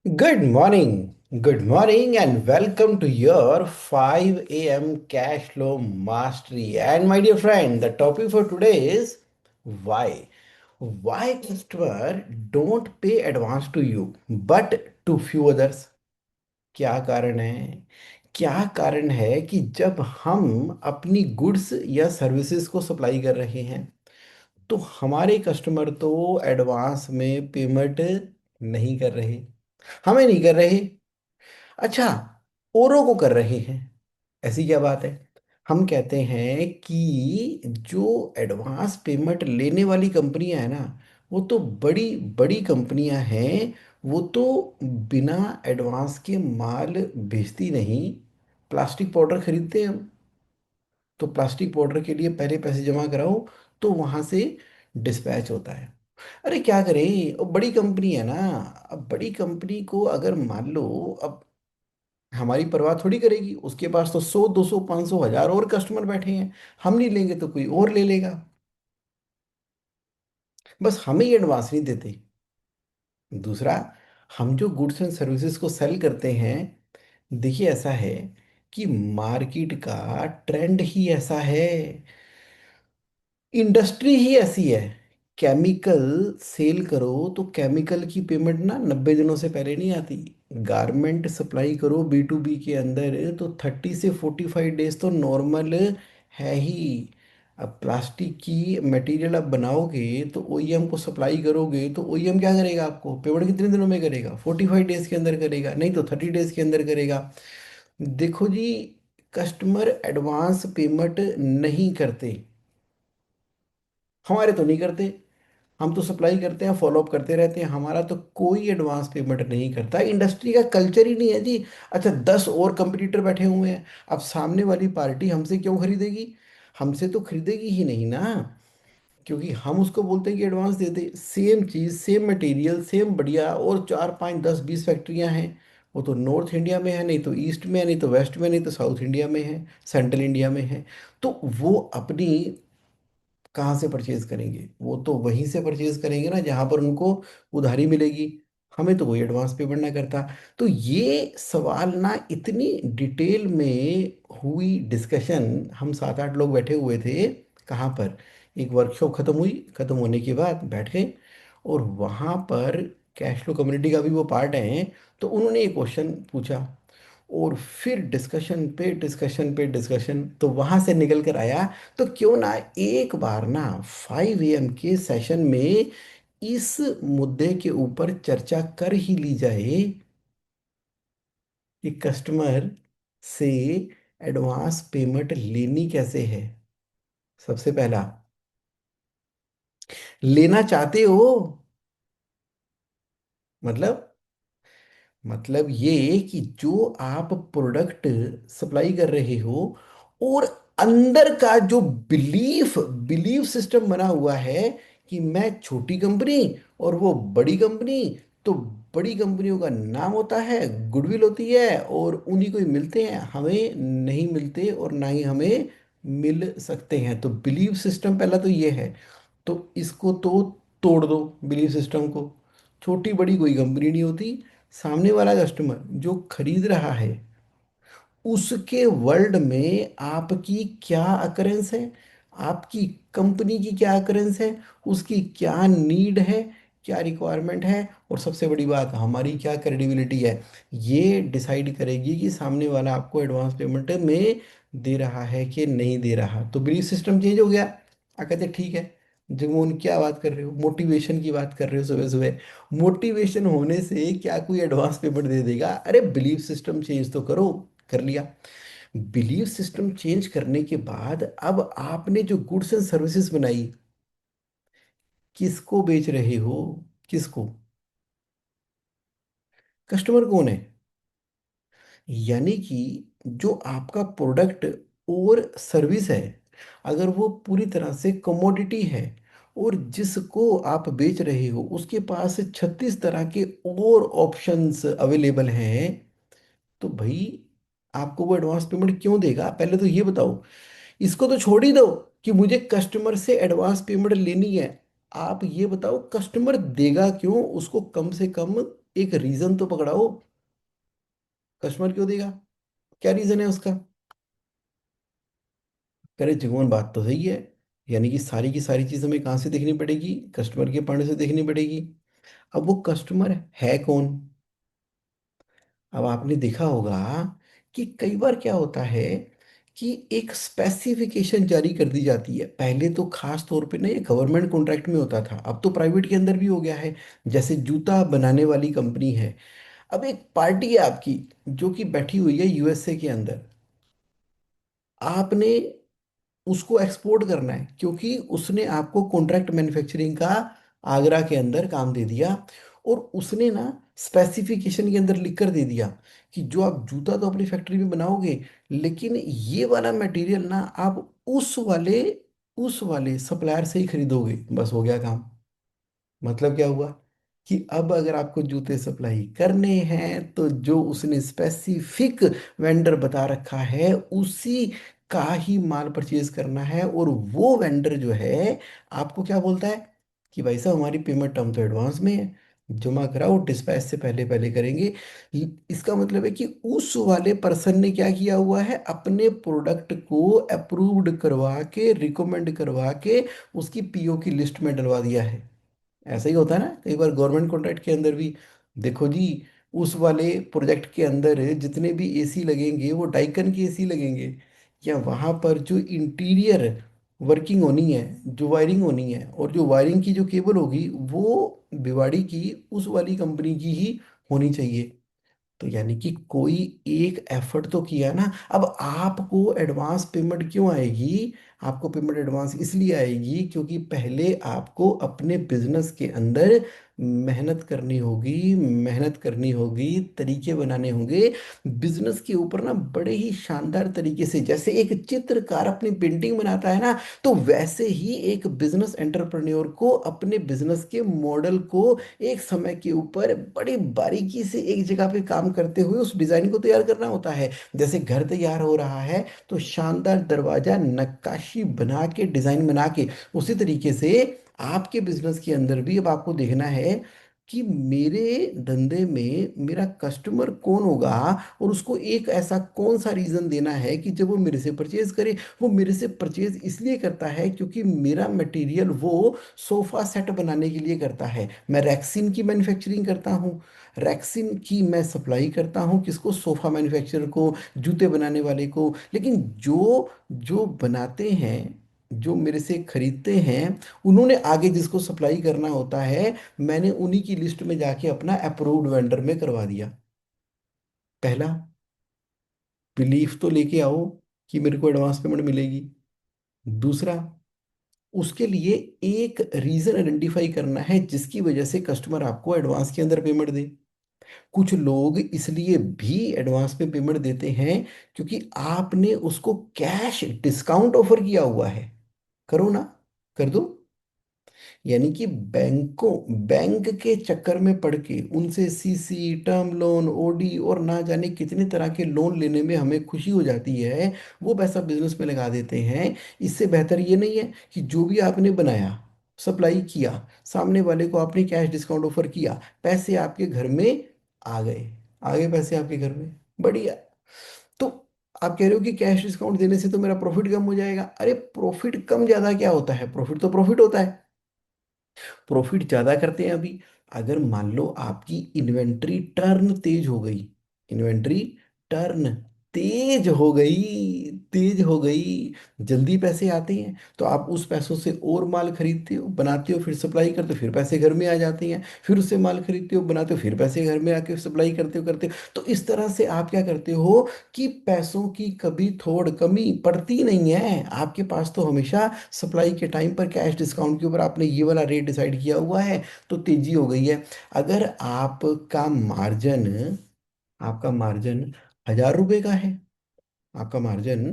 Good morning, and welcome to your 5 a.m. cash flow mastery. And my dear friend, the topic for today is why. Why customer don't pay advance to you but to few others? क्या कारण है? क्या कारण है कि जब हम अपनी गुड्स या सर्विसेज को सप्लाई कर रहे हैं तो हमारे कस्टमर तो एडवांस में पेमेंट नहीं कर रहे, हमें नहीं कर रहे। अच्छा, औरों को कर रहे हैं। ऐसी क्या बात है? हम कहते हैं कि जो एडवांस पेमेंट लेने वाली कंपनियां है ना, वो तो बड़ी बड़ी कंपनियां हैं। वो तो बिना एडवांस के माल बेचती नहीं। प्लास्टिक पाउडर खरीदते हैं हम, तो प्लास्टिक पाउडर के लिए पहले पैसे जमा कराओ, तो वहां से डिस्पैच होता है। अरे क्या करें, अब बड़ी कंपनी है ना। अब बड़ी कंपनी को अगर मान लो, अब हमारी परवाह थोड़ी करेगी, उसके पास तो 100 200 500 1000 और कस्टमर बैठे हैं। हम नहीं लेंगे तो कोई और ले लेगा। बस हमें ही एडवांस नहीं देते। दूसरा, हम जो गुड्स एंड सर्विसेज को सेल करते हैं, देखिए ऐसा है कि मार्केट का ट्रेंड ही ऐसा है, इंडस्ट्री ही ऐसी है। केमिकल सेल करो तो केमिकल की पेमेंट ना 90 दिनों से पहले नहीं आती। गारमेंट सप्लाई करो B2B के अंदर तो 30 से 45 डेज तो नॉर्मल है ही। अब प्लास्टिक की मटेरियल आप बनाओगे तो OEM को सप्लाई करोगे, तो OEM क्या करेगा? आपको पेमेंट कितने दिनों में करेगा? 45 डेज के अंदर करेगा, नहीं तो 30 डेज के अंदर करेगा। देखो जी, कस्टमर एडवांस पेमेंट नहीं करते, हमारे तो नहीं करते। हम तो सप्लाई करते हैं, फॉलोअप करते रहते हैं, हमारा तो कोई एडवांस पेमेंट नहीं करता। इंडस्ट्री का कल्चर ही नहीं है जी। अच्छा, 10 और कंपटीटर बैठे हुए हैं, अब सामने वाली पार्टी हमसे क्यों खरीदेगी? हमसे तो खरीदेगी ही नहीं ना, क्योंकि हम उसको बोलते हैं कि एडवांस दे दे। सेम चीज़, सेम मटेरियल, सेम बढ़िया, और 4 5 10 20 फैक्ट्रियां हैं। वो तो नॉर्थ इंडिया में है, नहीं तो ईस्ट में है, नहीं तो वेस्ट में, नहीं तो साउथ इंडिया में है, सेंट्रल इंडिया में है। तो वो अपनी कहाँ से परचेज करेंगे? वो तो वहीं से परचेज करेंगे ना जहाँ पर उनको उधारी मिलेगी। हमें तो कोई एडवांस पेमेंट ना करता। तो ये सवाल ना, इतनी डिटेल में हुई डिस्कशन, हम 7 8 लोग बैठे हुए थे। कहाँ पर? एक वर्कशॉप खत्म हुई, खत्म होने के बाद बैठ गए, और वहाँ पर कैश फ्लो कम्युनिटी का भी वो पार्ट है, तो उन्होंने एक क्वेश्चन पूछा, और फिर डिस्कशन पे डिस्कशन पे डिस्कशन, तो वहां से निकल कर आया। तो क्यों ना एक बार ना 5 AM के सेशन में इस मुद्दे के ऊपर चर्चा कर ही ली जाए कि कस्टमर से एडवांस पेमेंट लेनी कैसे है। सबसे पहला, लेना चाहते हो? मतलब मतलब ये कि जो आप प्रोडक्ट सप्लाई कर रहे हो, और अंदर का जो बिलीफ बिलीफ सिस्टम बना हुआ है कि मैं छोटी कंपनी और वो बड़ी कंपनी, तो बड़ी कंपनियों का नाम होता है, गुडविल होती है, और उन्हीं को ही मिलते हैं, हमें नहीं मिलते और ना ही हमें मिल सकते हैं। तो बिलीफ सिस्टम पहला तो ये है। तो इसको तो तोड़ दो, बिलीफ सिस्टम को। छोटी बड़ी कोई कंपनी नहीं होती। सामने वाला कस्टमर जो खरीद रहा है, उसके वर्ल्ड में आपकी क्या अकरेंस है, आपकी कंपनी की क्या अकरेंस है, उसकी क्या नीड है, क्या रिक्वायरमेंट है, और सबसे बड़ी बात, हमारी क्या क्रेडिबिलिटी है। ये डिसाइड करेगी कि सामने वाला आपको एडवांस पेमेंट में दे रहा है कि नहीं दे रहा। तो बिलीफ सिस्टम चेंज हो गया। कहते ठीक है, जुगमोहन क्या बात कर रहे हो, मोटिवेशन की बात कर रहे हो सुबह सुबह। मोटिवेशन होने से क्या कोई एडवांस पेमेंट दे देगा? अरे बिलीफ सिस्टम चेंज तो करो। कर लिया। बिलीफ सिस्टम चेंज करने के बाद अब आपने जो गुड्स एंड सर्विसेज बनाई, किसको बेच रहे हो? किसको? कस्टमर कौन है? यानी कि जो आपका प्रोडक्ट और सर्विस है, अगर वो पूरी तरह से कमोडिटी है, और जिसको आप बेच रहे हो उसके पास 36 तरह के और ऑप्शंस अवेलेबल हैं, तो भाई आपको वो एडवांस पेमेंट क्यों देगा? पहले तो ये बताओ। इसको तो छोड़ ही दो कि मुझे कस्टमर से एडवांस पेमेंट लेनी है। आप ये बताओ, कस्टमर देगा क्यों उसको कम से कम एक रीजन तो पकड़ाओ। कस्टमर क्यों देगा? क्या रीजन है उसका? करे जुगमन, बात तो सही है। यानी कि सारी की सारी चीज हमें कहाँ से देखनी पड़ेगी? कस्टमर के पॉइंट से देखनी पड़ेगी। अब वो कस्टमर है कौन? अब आपने देखा होगा कि कई बार क्या होता है कि एक स्पेसिफिकेशन जारी कर दी जाती है। पहले तो खास तौर पे ना ये गवर्नमेंट कॉन्ट्रैक्ट में होता था, अब तो प्राइवेट के अंदर भी हो गया है। जैसे जूता बनाने वाली कंपनी है, अब एक पार्टी है आपकी जो कि बैठी हुई है यूएसए के अंदर। आपने उसको एक्सपोर्ट करना है क्योंकि उसने आपको कॉन्ट्रैक्ट मैन्युफैक्चरिंग का आगरा के अंदर काम दे दिया। और उसने ना स्पेसिफिकेशन के अंदर लिख कर दे दिया कि जो आप जूता तो अपनी फैक्ट्री में बनाओगे, लेकिन ये वाला मटेरियल ना आप उस वाले सप्लायर से ही खरीदोगे। बस हो गया काम। मतलब क्या हुआ कि अब अगर आपको जूते सप्लाई करने हैं तो जो उसने स्पेसिफिक वेंडर बता रखा है उसी का ही माल परचेज करना है। और वो वेंडर जो है आपको क्या बोलता है कि भाई साहब हमारी पेमेंट टर्म तो एडवांस में है, जमा कराओ, डिस्पैच से पहले पहले करेंगे। इसका मतलब है कि उस वाले पर्सन ने क्या किया हुआ है, अपने प्रोडक्ट को अप्रूव्ड करवा के, रिकमेंड करवा के उसकी पीओ की लिस्ट में डलवा दिया है। ऐसा ही होता है ना कई बार गवर्नमेंट कॉन्ट्रैक्ट के अंदर भी। देखो जी, उस वाले प्रोजेक्ट के अंदर जितने भी एसी लगेंगे वो डाइकन के एसी लगेंगे, या वहाँ पर जो इंटीरियर वर्किंग होनी है, जो वायरिंग होनी है और जो वायरिंग की जो केबल होगी वो भिवाड़ी की उस वाली कंपनी की ही होनी चाहिए। तो यानी कि कोई एक एफर्ट तो किया ना। अब आपको एडवांस पेमेंट क्यों आएगी? आपको पेमेंट एडवांस इसलिए आएगी क्योंकि पहले आपको अपने बिजनेस के अंदर मेहनत करनी होगी, मेहनत करनी होगी, तरीके बनाने होंगे बिजनेस के ऊपर ना, बड़े ही शानदार तरीके से। जैसे एक चित्रकार अपनी पेंटिंग बनाता है ना, तो वैसे ही एक बिजनेस एंटरप्रेन्योर को अपने बिजनेस के मॉडल को एक समय के ऊपर बड़ी बारीकी से एक जगह पे काम करते हुए उस डिजाइन को तैयार करना होता है। जैसे घर तैयार हो रहा है तो शानदार दरवाजा नक्काशी बना के, डिजाइन बना के, उसी तरीके से आपके बिजनेस के अंदर भी अब आपको देखना है कि मेरे धंधे में मेरा कस्टमर कौन होगा। और उसको एक ऐसा कौन सा रीजन देना है कि जब वो मेरे से परचेज करे। वो मेरे से परचेज इसलिए करता है क्योंकि मेरा मटेरियल वो सोफा सेट बनाने के लिए करता है। मैं रैक्सीन की मैन्युफैक्चरिंग करता हूँ, रैक्सीन की मैं सप्लाई करता हूँ किसको? सोफा मैन्युफैक्चरर को, जूते बनाने वाले को। लेकिन जो जो बनाते हैं, जो मेरे से खरीदते हैं, उन्होंने आगे जिसको सप्लाई करना होता है, मैंने उन्हीं की लिस्ट में जाके अपना अप्रूव्ड वेंडर में करवा दिया। पहला, बिलीफ तो लेके आओ कि मेरे को एडवांस पेमेंट मिलेगी। दूसरा, उसके लिए एक रीजन आइडेंटिफाई करना है जिसकी वजह से कस्टमर आपको एडवांस के अंदर पेमेंट दे। कुछ लोग इसलिए भी एडवांस में पेमेंट देते हैं क्योंकि आपने उसको कैश डिस्काउंट ऑफर किया हुआ है। करो ना, कर दो। यानी कि बैंक के चक्कर में पड़ के उनसे सीसी, टर्म लोन, ओडी और ना जाने कितने तरह के लोन लेने में हमें खुशी हो जाती है, वो पैसा बिजनेस में लगा देते हैं। इससे बेहतर ये नहीं है कि जो भी आपने बनाया, सप्लाई किया, सामने वाले को आपने कैश डिस्काउंट ऑफर किया, पैसे आपके घर में आ गए। आ गए पैसे आपके घर में, बढ़िया। तो आप कह रहे हो कि कैश डिस्काउंट देने से तो मेरा प्रॉफिट कम हो जाएगा। अरे प्रॉफिट कम ज्यादा क्या होता है? प्रॉफिट तो प्रॉफिट होता है। प्रॉफिट ज्यादा करते हैं अभी। अगर मान लो आपकी इन्वेंट्री टर्न तेज हो गई, इन्वेंट्री टर्न तेज हो गई, जल्दी पैसे आते हैं तो आप उस पैसों से और माल खरीदते हो, बनाते हो, फिर सप्लाई करते हो, फिर पैसे घर में आ जाते हैं। फिर उससे माल खरीदते हो, बनाते हो, फिर पैसे घर में आके सप्लाई करते हो। तो इस तरह से आप क्या करते हो कि पैसों की कभी थोड़ कमी पड़ती नहीं है आपके पास। तो हमेशा सप्लाई के टाइम पर कैश डिस्काउंट के ऊपर आपने ये वाला रेट डिसाइड किया हुआ है, तो तेजी हो गई है। अगर आपका मार्जिन 1,000 रुपये का है, आपका मार्जिन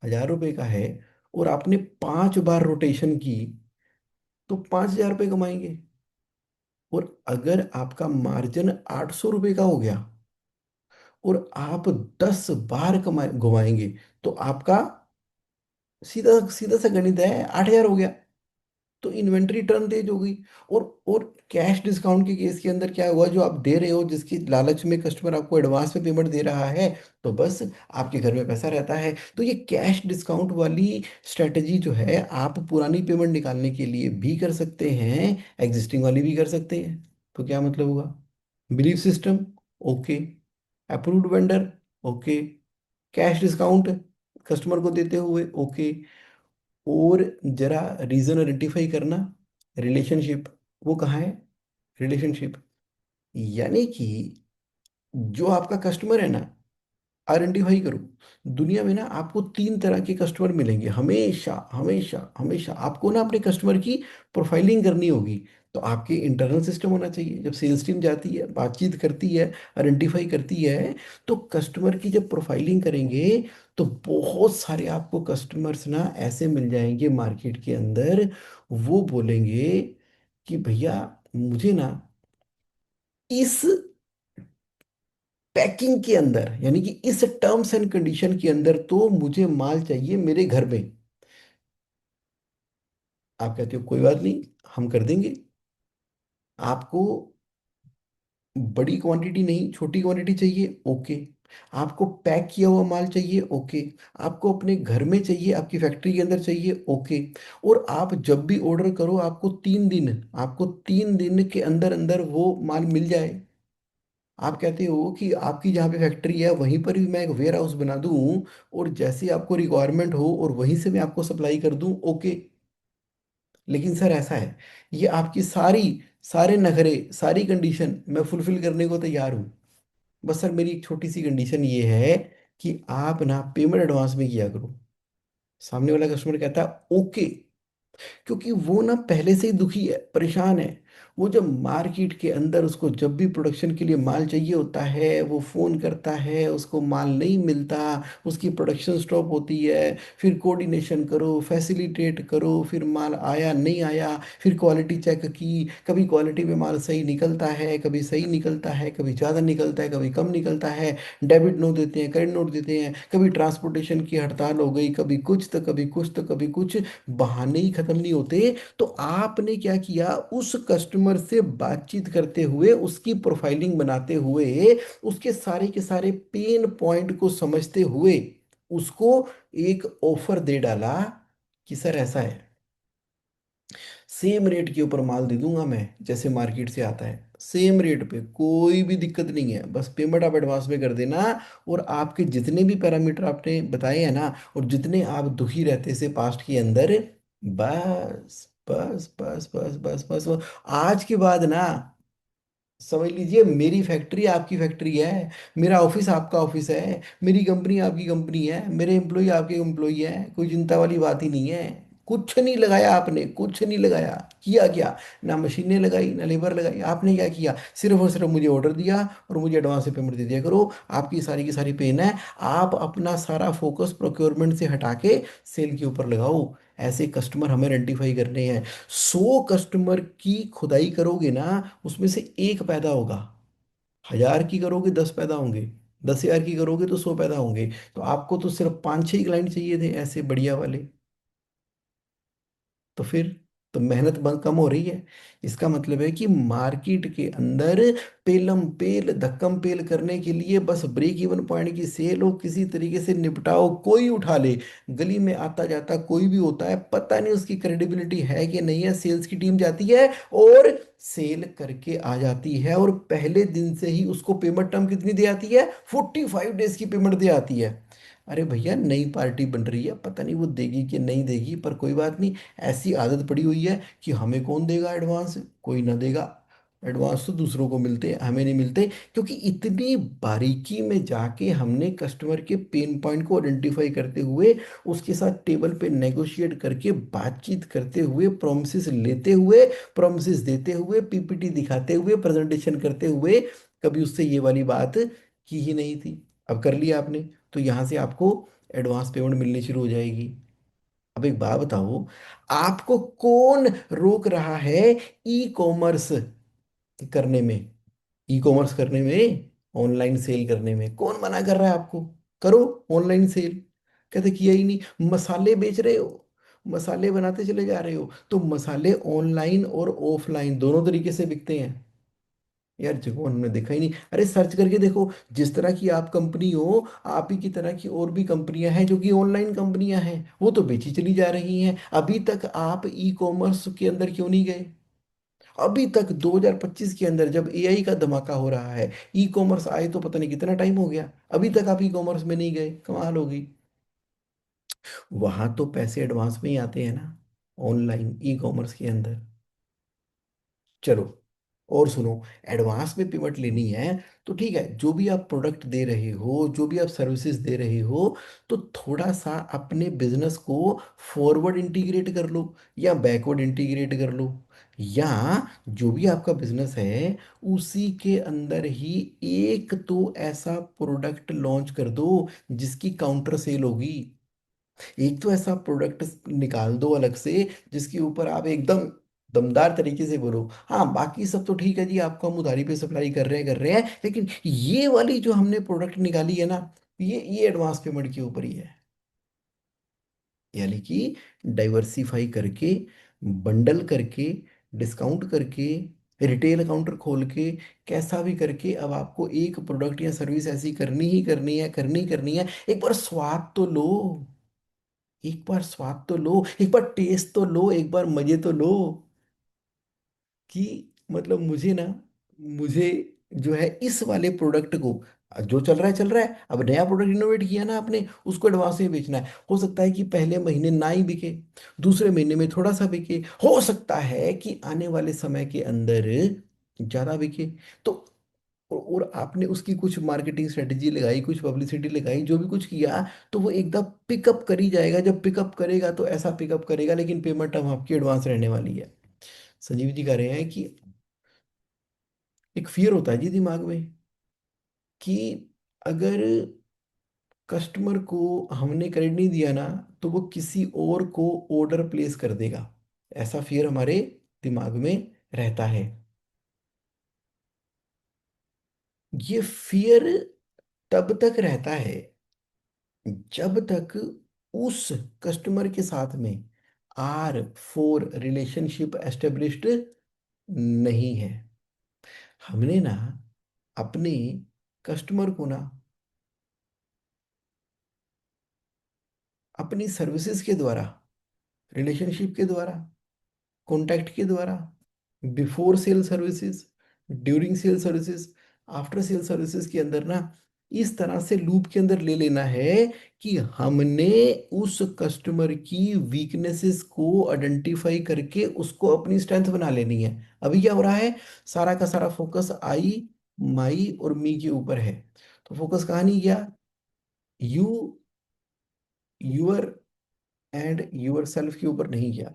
1,000 रुपये का है, और आपने 5 बार रोटेशन की, तो 5,000 रुपये कमाएंगे। और अगर आपका मार्जिन 800 रुपये का हो गया और आप 10 बार कमाए घुमाएंगे, तो आपका सीधा सीधा सा गणित है, 8,000 हो गया। तो इन्वेंट्री टर्न तेज हो गई। और और कैश डिस्काउंट के केस के अंदर क्या हुआ, जो आप दे रहे हो जिसकी लालच में कस्टमर आपको एडवांस में पेमेंट दे रहा है, तो बस आपके घर में पैसा रहता है। तो ये कैश डिस्काउंट वाली स्ट्रेटजी जो है, आप पुरानी पेमेंट निकालने के लिए भी कर सकते हैं, एग्जिस्टिंग वाली भी कर सकते हैं। तो क्या मतलब हुआ, belief system okay, approved vendor okay, cash discount customer को देते हुए ओके, और जरा रीजन आइडेंटिफाई करना, रिलेशनशिप, वो कहाँ है, रिलेशनशिप, यानी कि जो आपका कस्टमर है ना, आइडेंटिफाई करो। दुनिया में ना आपको तीन तरह के कस्टमर मिलेंगे, हमेशा हमेशा हमेशा आपको ना अपने कस्टमर की प्रोफाइलिंग करनी होगी। तो आपके इंटरनल सिस्टम होना चाहिए, जब सेल्स टीम जाती है, बातचीत करती है, आइडेंटिफाई करती है, तो कस्टमर की जब प्रोफाइलिंग करेंगे, तो बहुत सारे आपको कस्टमर्स ना ऐसे मिल जाएंगे मार्केट के अंदर, वो बोलेंगे कि भैया मुझे ना इस पैकिंग के अंदर, यानी कि इस टर्म्स एंड कंडीशन के अंदर तो मुझे माल चाहिए मेरे घर में। आप कहते हो कोई बात नहीं, हम कर देंगे। आपको बड़ी क्वांटिटी नहीं, छोटी क्वांटिटी चाहिए, ओके। आपको पैक किया हुआ माल चाहिए, ओके। आपको अपने घर में चाहिए, आपकी फैक्ट्री के अंदर चाहिए, ओके। और आप जब भी ऑर्डर करो, आपको 3 दिन के अंदर अंदर वो माल मिल जाए। आप कहते हो कि आपकी जहाँ पे फैक्ट्री है वहीं पर भी मैं एक वेयर हाउस बना दूँ, और जैसे आपको रिक्वायरमेंट हो और वहीं से मैं आपको सप्लाई कर दूँ, ओके। लेकिन सर ऐसा है, ये आपकी सारे नखरे, सारी कंडीशन मैं फुलफिल करने को तैयार हूँ, बस सर मेरी एक छोटी सी कंडीशन ये है कि आप ना पेमेंट एडवांस में किया करो। सामने वाला कस्टमर कहता है ओके, क्योंकि वो ना पहले से ही दुखी है, परेशान है। वो जब मार्केट के अंदर उसको जब भी प्रोडक्शन के लिए माल चाहिए होता है, वो फ़ोन करता है, उसको माल नहीं मिलता, उसकी प्रोडक्शन स्टॉप होती है, फिर कोऑर्डिनेशन करो, फैसिलिटेट करो, फिर माल आया नहीं आया, फिर क्वालिटी चेक की, कभी क्वालिटी में माल सही निकलता है, कभी सही निकलता है, कभी ज़्यादा निकलता है, कभी कम निकलता है, डेबिट नोट देते हैं, क्रेडिट नोट देते हैं, कभी ट्रांसपोर्टेशन की हड़ताल हो गई, कभी कुछ तो कभी कुछ तो कभी कुछ, बहाने ही खत्म नहीं होते। तो आपने क्या किया, उस कस्टमर से बातचीत करते हुए, उसकी प्रोफाइलिंग बनाते हुए, उसके सारे के सारे पेन पॉइंट को समझते हुए, उसको एक ऑफर दे डाला कि सर ऐसा है, सेम रेट के ऊपर माल दे दूंगा मैं जैसे मार्केट से आता है, सेम रेट पे, कोई भी दिक्कत नहीं है, बस पेमेंट आप एडवांस में कर देना। और आपके जितने भी पैरामीटर आपने बताए हैं ना, और जितने आप दुखी रहते से पास्ट के अंदर, बस बस बस बस बस बस, आज के बाद ना समझ लीजिए, मेरी फैक्ट्री आपकी फैक्ट्री है, मेरा ऑफिस आपका ऑफिस है, मेरी कंपनी आपकी कंपनी है, मेरे एम्प्लॉय आपके एम्प्लॉय हैं, कोई चिंता वाली बात ही नहीं है। कुछ नहीं लगाया आपने, कुछ नहीं लगाया, किया क्या, ना मशीनें लगाई ना लेबर लगाई, आपने क्या किया, सिर्फ और सिर्फ मुझे ऑर्डर दिया और मुझे एडवांस से पेमेंट दे दिया करो। आपकी सारी की सारी पेन है, आप अपना सारा फोकस प्रोक्योरमेंट से हटा के सेल के ऊपर लगाओ। ऐसे कस्टमर हमें आइडेंटिफाई करने हैं। 100 कस्टमर की खुदाई करोगे ना, उसमें से एक पैदा होगा। 1000 की करोगे 10 पैदा होंगे, 10,000 की करोगे तो 100 पैदा होंगे। तो आपको तो सिर्फ 5-6 क्लाइंट चाहिए थे ऐसे बढ़िया वाले, तो फिर तो मेहनत बहुत कम हो रही है। इसका मतलब है कि मार्केट के अंदर पेलम पेल धक्कम पेल करने के लिए बस ब्रेक इवन पॉइंट की सेल हो, किसी तरीके से निपटाओ, कोई उठा ले, गली में आता जाता कोई भी होता है, पता नहीं उसकी क्रेडिबिलिटी है कि नहीं है, सेल्स की टीम जाती है और सेल करके आ जाती है, और पहले दिन से ही उसको पेमेंट टर्म कितनी दे आती है, 45 डेज की पेमेंट दे आती है। अरे भैया नई पार्टी बन रही है, पता नहीं वो देगी कि नहीं देगी, पर कोई बात नहीं, ऐसी आदत पड़ी हुई है कि हमें कौन देगा एडवांस, कोई ना देगा। एडवांस तो दूसरों को मिलते हैं, हमें नहीं मिलते, क्योंकि इतनी बारीकी में जाके हमने कस्टमर के पेन पॉइंट को आइडेंटिफाई करते हुए, उसके साथ टेबल पे नेगोशिएट करके, बातचीत करते हुए, प्रोमिस लेते हुए, प्रोमिस देते हुए, पीपीटी दिखाते हुए, प्रेजेंटेशन करते हुए, कभी उससे ये वाली बात की ही नहीं थी। अब कर लिया आपने, तो यहाँ से आपको एडवांस पेमेंट मिलनी शुरू हो जाएगी। अब एक बात बताओ, आपको कौन रोक रहा है ई कॉमर्स करने में, ई कॉमर्स करने में, ऑनलाइन सेल करने में कौन मना कर रहा है आपको, करो ऑनलाइन सेल। कहते किया ही नहीं, मसाले बेच रहे हो, मसाले बनाते चले जा रहे हो। तो मसाले ऑनलाइन और ऑफलाइन दोनों तरीके से बिकते हैं। यार जगह हमने देखा ही नहीं, अरे सर्च करके देखो। जिस तरह की आप कंपनी हो, आप ही की तरह की और भी कंपनियां हैं जो कि ऑनलाइन कंपनियां हैं, वो तो बेची चली जा रही हैं। अभी तक आप ई कॉमर्स के अंदर क्यों नहीं गए? अभी तक 2025 के अंदर जब एआई का धमाका हो रहा है, ई कॉमर्स आए तो पता नहीं कितना टाइम हो गया, अभी तक आप ई कॉमर्स में नहीं गए, कमाल होगी। वहां तो पैसे एडवांस में ही आते हैं ना, ऑनलाइन ई कॉमर्स के अंदर। चलो, और सुनो, एडवांस में पेमेंट लेनी है तो ठीक है, जो भी आप प्रोडक्ट दे रहे हो, जो भी आप सर्विसेज दे रहे हो, तो थोड़ा सा अपने बिजनेस को फॉरवर्ड इंटीग्रेट कर लो या बैकवर्ड इंटीग्रेट कर लो। या जो भी आपका बिजनेस है उसी के अंदर ही एक तो ऐसा प्रोडक्ट लॉन्च कर दो जिसकी काउंटर सेल होगी। एक तो ऐसा प्रोडक्ट निकाल दो अलग से जिसके ऊपर आप एकदम दमदार तरीके से बोलो, हाँ बाकी सब तो ठीक है जी, आपको हम उधारी पे सप्लाई कर रहे हैं, लेकिन ये वाली जो हमने प्रोडक्ट निकाली है ना, ये एडवांस पेमेंट के ऊपर ही है। यानी कि डाइवर्सिफाई करके, बंडल करके, डिस्काउंट करके, रिटेल काउंटर खोल के, कैसा भी करके अब आपको एक प्रोडक्ट या सर्विस ऐसी करनी ही करनी है, करनी है। एक बार स्वाद तो लो, एक बार स्वाद तो लो, एक बार टेस्ट तो लो, एक बार मजे तो लो। कि मतलब मुझे ना, मुझे जो है इस वाले प्रोडक्ट को, जो चल रहा है चल रहा है, अब नया प्रोडक्ट इनोवेट किया ना आपने, उसको एडवांस में बेचना है। हो सकता है कि पहले महीने ना ही बिके, दूसरे महीने में थोड़ा सा बिके, हो सकता है कि आने वाले समय के अंदर ज्यादा बिके। तो और आपने उसकी कुछ मार्केटिंग स्ट्रेटेजी लगाई, कुछ पब्लिसिटी लगाई, जो भी कुछ किया, तो वो एकदम पिकअप कर ही जाएगा। जब पिकअप करेगा तो ऐसा पिकअप करेगा, लेकिन पेमेंट अब आपकी एडवांस रहने वाली है। संजीव जी कह रहे हैं कि एक फियर होता है जी दिमाग में कि अगर कस्टमर को हमने क्रेडिट नहीं दिया ना, तो वो किसी और को ऑर्डर प्लेस कर देगा। ऐसा फियर हमारे दिमाग में रहता है। ये फियर तब तक रहता है जब तक उस कस्टमर के साथ में R4 रिलेशनशिप एस्टेब्लिश्ड नहीं है। हमने ना अपने कस्टमर को ना अपनी सर्विसेज के द्वारा, रिलेशनशिप के द्वारा, कॉन्टैक्ट के द्वारा, before sale services, during sale services, after sale services के अंदर ना इस तरह से लूप के अंदर ले लेना है कि हमने उस कस्टमर की वीकनेसेस को आइडेंटिफाई करके उसको अपनी स्ट्रेंथ बना लेनी है। अभी क्या हो रहा है, सारा का सारा फोकस आई, माई और मी के ऊपर है। तो फोकस कहाँ नहीं गया, you, your and yourself के ऊपर नहीं गया।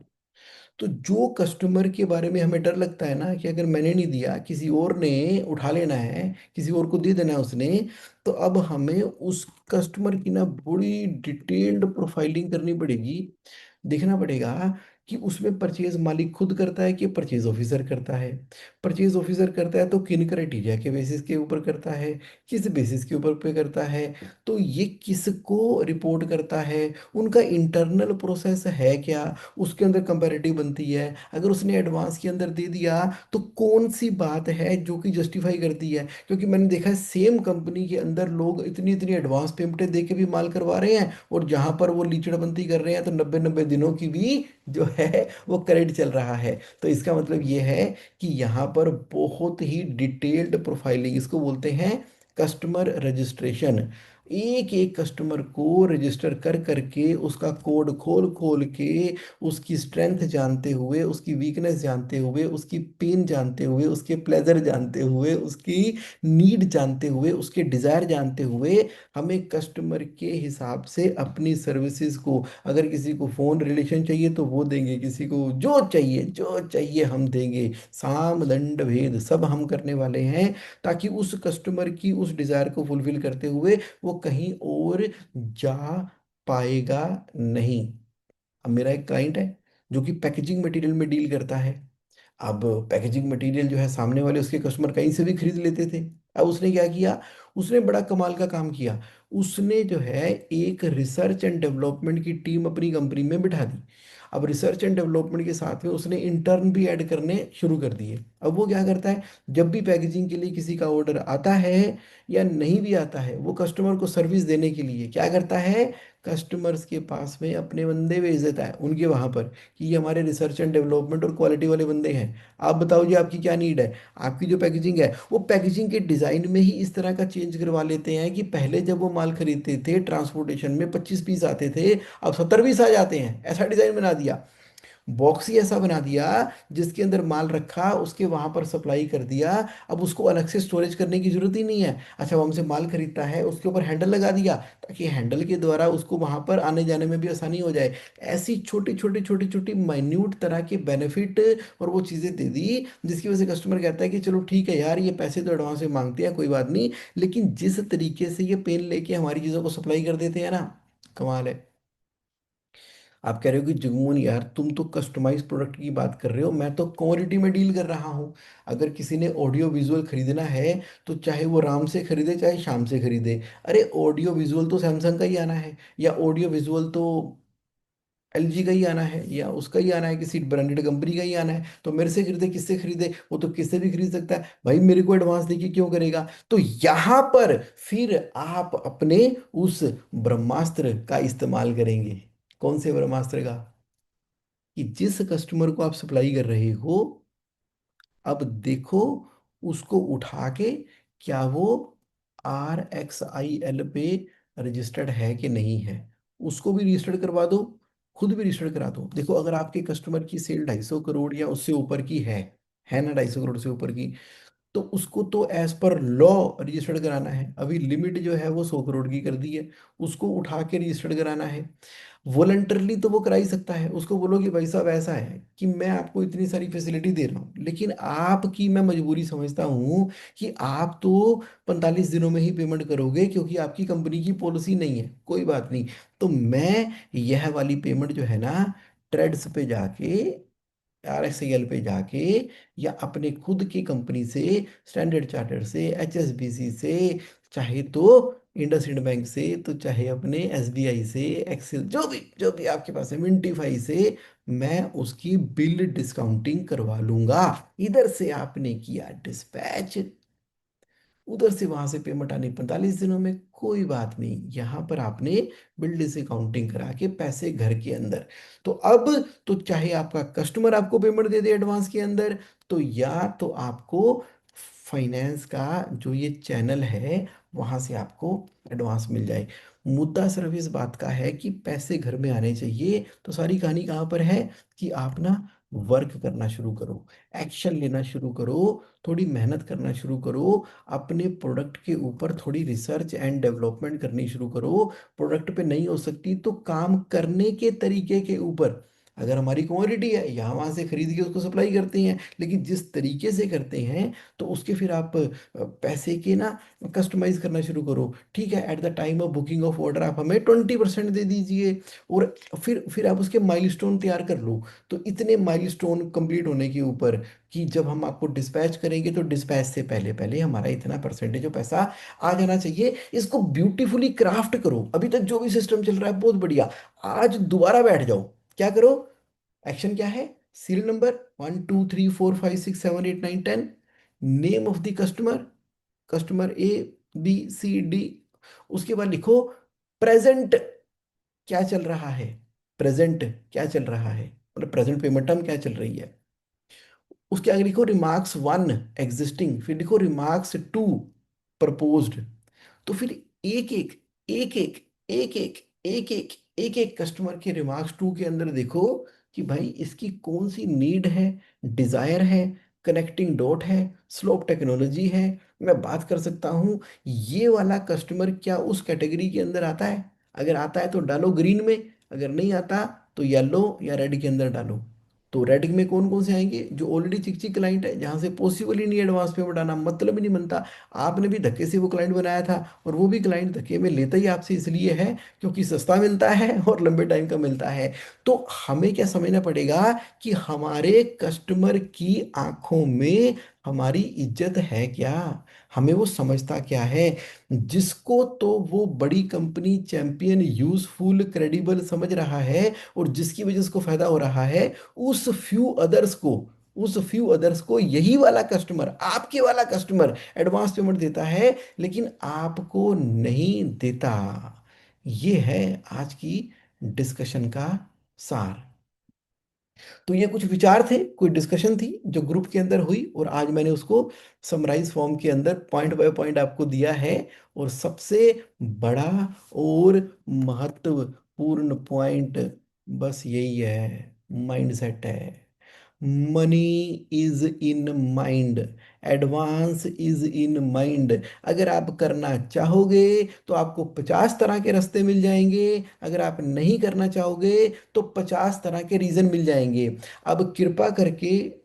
तो जो कस्टमर के बारे में हमें डर लगता है ना कि अगर मैंने नहीं दिया किसी और ने उठा लेना है, किसी और को दे देना है उसने, तो अब हमें उस कस्टमर की ना बड़ी डिटेल्ड प्रोफाइलिंग करनी पड़ेगी। देखना पड़ेगा कि उसमें परचेज मालिक खुद करता है कि परचेज ऑफिसर करता है। परचेज ऑफिसर करता है तो किन क्राइटेरिया के बेसिस के ऊपर करता है, किस बेसिस के ऊपर पे करता है, तो ये किसको रिपोर्ट करता है, उनका इंटरनल प्रोसेस है क्या, उसके अंदर कंपैरेटिव बनती है। अगर उसने एडवांस के अंदर दे दिया तो कौन सी बात है जो कि जस्टिफाई करती है। क्योंकि मैंने देखा है सेम कंपनी के अंदर लोग इतनी इतनी एडवांस पेमेंटें दे के भी माल करवा रहे हैं, और जहां पर वो लीचड़बंदी कर रहे हैं तो 90 90 दिनों की भी जो है वो क्रेडिट चल रहा है। तो इसका मतलब ये है कि यहाँ पर बहुत ही डिटेल्ड प्रोफाइलिंग, इसको बोलते हैं कस्टमर रजिस्ट्रेशन। एक एक कस्टमर को रजिस्टर कर करके उसका कोड खोल खोल के, उसकी स्ट्रेंथ जानते हुए, उसकी वीकनेस जानते हुए, उसकी पेन जानते हुए, उसके प्लेजर जानते हुए, उसकी नीड जानते हुए, उसके डिज़ायर जानते हुए, हमें कस्टमर के हिसाब से अपनी सर्विसेज को, अगर किसी को फ़ोन रिलेशन चाहिए तो वो देंगे, किसी को जो चाहिए हम देंगे, साम दंड भेद सब हम करने वाले हैं, ताकि उस कस्टमर की उस डिज़ायर को फुलफिल करते हुए वो कहीं और जा पाएगा नहीं। अब मेरा एक क्लाइंट है जो कि पैकेजिंग मटेरियल में डील करता है। अब पैकेजिंग मटेरियल जो है सामने वाले उसके कस्टमर कहीं से भी खरीद लेते थे। अब उसने क्या किया, उसने बड़ा कमाल का काम किया। उसने जो है एक रिसर्च एंड डेवलपमेंट की टीम अपनी कंपनी में बिठा दी। अब रिसर्च एंड डेवलपमेंट के साथ में उसने इंटर्न भी ऐड करने शुरू कर दिए। अब वो क्या करता है, जब भी पैकेजिंग के लिए किसी का ऑर्डर आता है या नहीं भी आता है, वो कस्टमर को सर्विस देने के लिए क्या करता है, कस्टमर्स के पास में अपने बंदे भेज देता है उनके वहां पर, कि ये हमारे रिसर्च एंड डेवलपमेंट और क्वालिटी वाले बंदे हैं, आप बताओ जी आपकी क्या नीड है। आपकी जो पैकेजिंग है वो पैकेजिंग के डिजाइन में ही इस तरह का चेंज करवा लेते हैं कि पहले जब वो माल खरीदते थे ट्रांसपोर्टेशन में 25 पीस आते थे, अब 70 पीस आ जाते हैं, ऐसा डिजाइन बना दिया। बॉक्स ही ऐसा बना दिया जिसके अंदर माल रखा, उसके वहां पर सप्लाई कर दिया। अब उसको अलग से स्टोरेज करने की जरूरत ही नहीं है। अच्छा, वो हमसे माल खरीदता है, उसके ऊपर हैंडल लगा दिया ताकि हैंडल के द्वारा उसको वहां पर आने जाने में भी आसानी हो जाए। ऐसी छोटी छोटी छोटी छोटी माइन्यूट तरह के बेनिफिट और वो चीजें दे दी, जिसकी वजह से कस्टमर कहता है कि चलो ठीक है यार, ये पैसे तो एडवांस में मांगते हैं कोई बात नहीं, लेकिन जिस तरीके से ये पेन लेके हमारी चीजों को सप्लाई कर देते हैं ना, कमाल है। आप कह रहे हो कि जुगमून यार तुम तो कस्टमाइज प्रोडक्ट की बात कर रहे हो, मैं तो क्वालिटी में डील कर रहा हूँ। अगर किसी ने ऑडियो विजुअल खरीदना है तो चाहे वो राम से खरीदे चाहे शाम से खरीदे, अरे ऑडियो विजुअल तो सैमसंग का ही आना है, या ऑडियो विजुअल तो एलजी का ही आना है, या उसका ही आना है, किसी ब्रांडेड कंपनी का ही आना है, तो मेरे से खरीदे किससे खरीदे, वो तो किससे भी खरीद सकता है भाई, मेरे को एडवांस देके क्यों करेगा। तो यहाँ पर फिर आप अपने उस ब्रह्मास्त्र का इस्तेमाल करेंगे। कौन से ब्रह्मास्त्र का, कि जिस कस्टमर को आप सप्लाई कर रहे हो, अब देखो उसको उठा के, क्या वो RXIL पे रजिस्टर्ड है कि नहीं है, उसको भी रजिस्टर्ड करवा दो, खुद भी रजिस्टर्ड करा दो। देखो अगर आपके कस्टमर की सेल 250 करोड़ या उससे ऊपर की है ना, 250 करोड़ से ऊपर की, तो उसको तो एज पर लॉ रजिस्टर्ड कराना है। अभी लिमिट जो है वो 100 करोड़ की कर दी है, उसको उठा के रजिस्टर्ड कराना है। वॉलंटरली तो वो करा ही सकता है, उसको बोलो कि भाई साहब ऐसा है कि मैं आपको इतनी सारी फैसिलिटी दे रहा हूँ, लेकिन आपकी मैं मजबूरी समझता हूँ कि आप तो 45 दिनों में ही पेमेंट करोगे, क्योंकि आपकी कंपनी की पॉलिसी नहीं है, कोई बात नहीं। तो मैं यह वाली पेमेंट जो है ना, ट्रेड्स पे जाके, RSAL पे जाके, या अपने खुद की कंपनी से, स्टैंडर्ड चार्टर्ड से, HSBC से, चाहे तो इंडसइंड बैंक से, तो चाहे अपने SBI से, एक्सिस, जो भी आपके पास है, मिंटीफाई से, मैं उसकी बिल डिस्काउंटिंग करवा लूंगा। इधर से आपने किया डिस्पैच, उधर से वहां से पेमेंट आनी 45 दिनों में, कोई बात नहीं, यहाँ पर आपने बिल्ड से काउंटिंग करा के पैसे घर के अंदर। तो अब तो चाहे आपका कस्टमर आपको पेमेंट दे दे एडवांस के अंदर, तो या तो आपको फाइनेंस का जो ये चैनल है वहां से आपको एडवांस मिल जाए। मुद्दा सिर्फ इस बात का है कि पैसे घर में आने चाहिए। तो सारी कहानी कहाँ पर है, कि आप ना वर्क करना शुरू करो, एक्शन लेना शुरू करो, थोड़ी मेहनत करना शुरू करो, अपने प्रोडक्ट के ऊपर थोड़ी रिसर्च एंड डेवलपमेंट करनी शुरू करो। प्रोडक्ट पे नहीं हो सकती तो काम करने के तरीके के ऊपर, अगर हमारी क्वांटिटी है यहाँ वहाँ से खरीद के उसको सप्लाई करते हैं, लेकिन जिस तरीके से करते हैं तो उसके फिर आप पैसे के ना कस्टमाइज करना शुरू करो। ठीक है, at the time of booking of order आप हमें 20% दे दीजिए, और फिर आप उसके माइलस्टोन तैयार कर लो। तो इतने माइलस्टोन कंप्लीट होने के ऊपर, कि जब हम आपको डिस्पैच करेंगे तो डिस्पैच से पहले पहले हमारा इतना परसेंटेज ऑफ पैसा आ जाना चाहिए। इसको ब्यूटीफुली क्राफ्ट करो। अभी तक जो भी सिस्टम चल रहा है बहुत बढ़िया, आज दोबारा बैठ जाओ, क्या करो, एक्शन क्या है, serial number 1 2 3 4 5 6 7 8 9 10, name of the customer, customer ABCD, उसके बाद लिखो प्रेजेंट क्या चल रहा है, प्रेजेंट क्या चल रहा है, मतलब प्रेजेंट पेमेंट टर्म क्या चल रही है। उसके आगे लिखो रिमार्क्स 1 एग्जिस्टिंग, फिर लिखो रिमार्क्स 2 प्रपोज्ड। तो फिर एक एक एक एक एक एक एक एक एक एक कस्टमर के रिमार्क्स 2 के अंदर देखो कि भाई इसकी कौन सी नीड है, डिजायर है, कनेक्टिंग डॉट है, स्लोप टेक्नोलॉजी है। मैं बात कर सकता हूँ ये वाला कस्टमर क्या उस कैटेगरी के अंदर आता है, अगर आता है तो डालो ग्रीन में, अगर नहीं आता तो येलो या रेड के अंदर डालो। तो रेड में कौन कौन से आएंगे, जो ऑलरेडी चिक चिक क्लाइंट है, जहां से पॉसिबल ही नहीं एडवांस पेमेंट आना, मतलब ही नहीं बनता। आपने भी धक्के से वो क्लाइंट बनाया था, और वो भी क्लाइंट धक्के में लेता ही आपसे इसलिए है क्योंकि सस्ता मिलता है और लंबे टाइम का मिलता है। तो हमें क्या समझना पड़ेगा कि हमारे कस्टमर की आंखों में हमारी इज्जत है क्या? हमें वो समझता क्या है? जिसको तो वो बड़ी कंपनी चैंपियन यूजफुल क्रेडिबल समझ रहा है और जिसकी वजह से उसको फायदा हो रहा है, उस फ्यू अदर्स को यही वाला कस्टमर, आपके वाला कस्टमर एडवांस पेमेंट देता है, लेकिन आपको नहीं देता। ये है आज की डिस्कशन का सार। तो ये कुछ विचार थे, कोई डिस्कशन थी जो ग्रुप के अंदर हुई, और आज मैंने उसको समराइज फॉर्म के अंदर पॉइंट बाय पॉइंट आपको दिया है। और सबसे बड़ा और महत्वपूर्ण पॉइंट बस यही है, माइंडसेट है। Money is in mind, advance is in mind. अगर आप करना चाहोगे तो आपको 50 तरह के रास्ते मिल जाएंगे, अगर आप नहीं करना चाहोगे तो 50 तरह के रीजन मिल जाएंगे। अब कृपा करके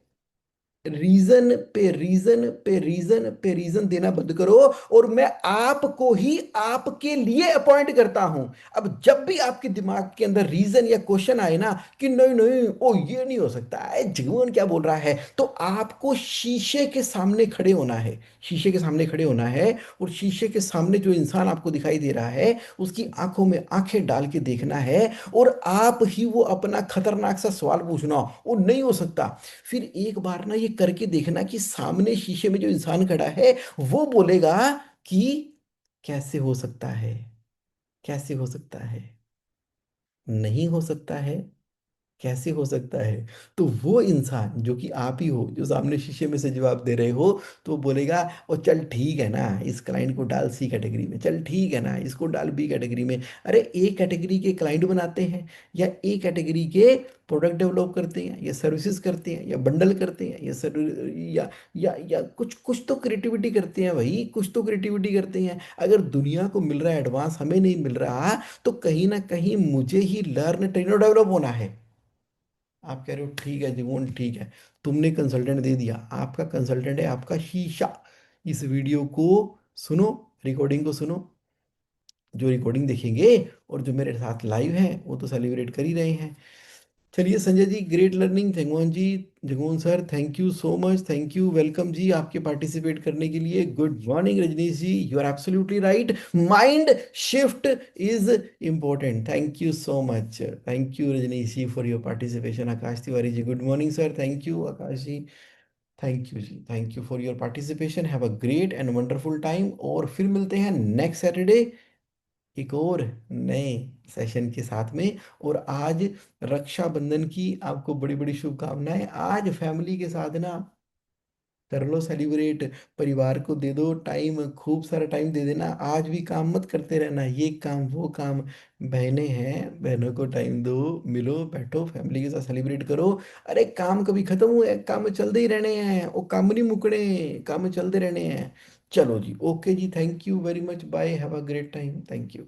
रीजन पे रीजन पे रीजन पे रीजन देना बंद करो, और मैं आपको ही आपके लिए अपॉइंट करता हूं। अब जब भी आपके दिमाग के अंदर रीजन या क्वेश्चन आए ना कि नहीं नहीं ओ ये नहीं हो सकता है, जीवन क्या बोल रहा है, तो आपको शीशे के सामने खड़े होना है। शीशे के सामने खड़े होना है, और शीशे के सामने जो इंसान आपको दिखाई दे रहा है उसकी आंखों में आंखें डाल के देखना है, और आप ही वो अपना खतरनाक सा सवाल पूछना, वो नहीं हो सकता। फिर एक बार ना ये करके देखना कि सामने शीशे में जो इंसान खड़ा है वो बोलेगा कि कैसे हो सकता है, कैसे हो सकता है, नहीं हो सकता है, कैसे हो सकता है। तो वो इंसान जो कि आप ही हो, जो सामने शीशे में से जवाब दे रहे हो, तो वो बोलेगा ओ चल ठीक है ना, इस क्लाइंट को डाल सी कैटेगरी में, चल ठीक है ना इसको डाल बी कैटेगरी में। अरे ए कैटेगरी के क्लाइंट बनाते हैं, या ए कैटेगरी के प्रोडक्ट डेवलप करते हैं, या सर्विसेज करते हैं, या बंडल करते हैं, या कुछ कुछ तो क्रिएटिविटी करते हैं भाई, कुछ तो क्रिएटिविटी करते हैं। अगर दुनिया को मिल रहा है एडवांस, हमें नहीं मिल रहा, तो कहीं ना कहीं मुझे ही लर्न ट्रेन और डेवलप होना है। आप कह रहे हो ठीक है जीवन ठीक है, तुमने कंसल्टेंट दे दिया, आपका कंसल्टेंट है आपका शीशा। इस वीडियो को सुनो, रिकॉर्डिंग को सुनो। जो रिकॉर्डिंग देखेंगे और जो मेरे साथ लाइव हैं वो तो सेलिब्रेट कर ही रहे हैं। चलिए Sanjay ji, great learning, Jagmohan ji, Jagmohan sir, thank you so much, thank you, welcome जी आपके पार्टिसिपेट करने के लिए। Good morning Rajneesh ji, you are absolutely right, mind shift is important. Thank you so much, thank you Rajneesh ji for your participation. Akash Tiwari ji, good morning sir, thank you Akash ji, thank you जी, thank you for your participation. Have a great and wonderful time, और फिर मिलते हैं next Saturday एक और नए session के साथ में। और आज रक्षाबंधन की आपको बड़ी बड़ी शुभकामनाएं। आज फैमिली के साथ ना कर लो सेलिब्रेट, परिवार को दे दो टाइम, खूब सारा टाइम दे देना। आज भी काम मत करते रहना, ये काम वो काम। बहनें हैं, बहनों को टाइम दो, मिलो बैठो फैमिली के साथ सेलिब्रेट करो। अरे काम कभी खत्म हुए, काम चलते ही रहने हैं, वो काम नहीं मुकने, काम चलते रहने हैं। चलो जी, ओके जी, thank you very much, bye, have a great time, thank you.